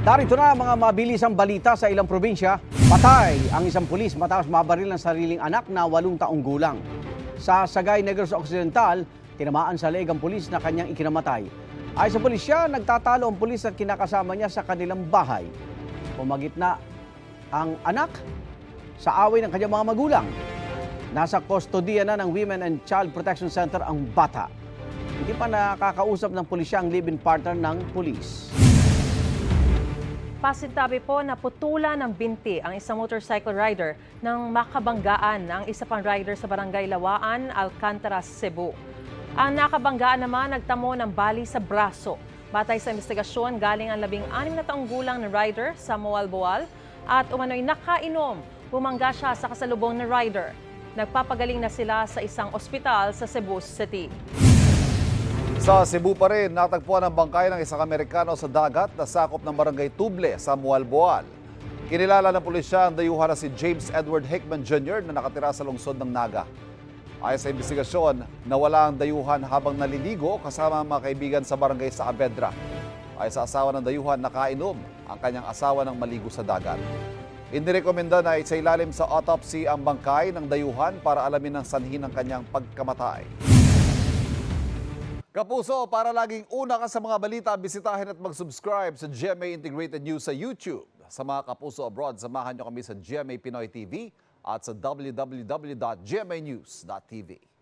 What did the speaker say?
Darito na ang mga mabilisang balita sa ilang probinsya. Patay ang isang pulis matapos mabaril ng sariling anak na 8 taong gulang. Sa Sagay, Negros Occidental, tinamaan sa leeg ang pulis na kanyang ikinamatay. Ayon sa pulisya, nagtatalo ang pulis at kinakasama niya sa kanilang bahay. Pumagitna ang anak sa away ng kanyang mga magulang. Nasa kustodiya na ng Women and Child Protection Center ang bata. Hindi pa nakakausap ng pulisya ang live-in partner ng pulis. Pasintabi po na putulan ng binti ang isang motorcycle rider nang makabanggaan ang isa pang rider sa barangay Lawaan, Alcantara, Cebu. Ang nakabanggaan naman nagtamo ng bali sa braso. Batay sa investigasyon, galing ang 16 na taong gulang na rider sa Moalboal at umano'y nakainom. Bumangga siya sa kasalubong na rider. Nagpapagaling na sila sa isang ospital sa Cebu City. Sa Cebu pa rin, natagpuan ang bangkay ng isang Amerikano sa dagat na sakop ng barangay Tuble sa Moalboal. Kinilala ng pulisya ang dayuhan na si James Edward Hickman Jr. na nakatira sa lungsod ng Naga. Ayon sa investigasyon, nawala ang dayuhan habang naliligo kasama ang mga kaibigan sa barangay Saavedra. Ayon sa asawa ng dayuhan, nakainom ang kanyang asawa ng maligo sa dagat. Inirekomenda na isailalim sa autopsy ang bangkay ng dayuhan para alamin ang sanhi ng kanyang pagkamatay. Kapuso, para laging una ka sa mga balita, bisitahin at mag-subscribe sa GMA Integrated News sa YouTube. Sa mga kapuso abroad, samahan nyo kami sa GMA Pinoy TV at sa www.gmanews.tv.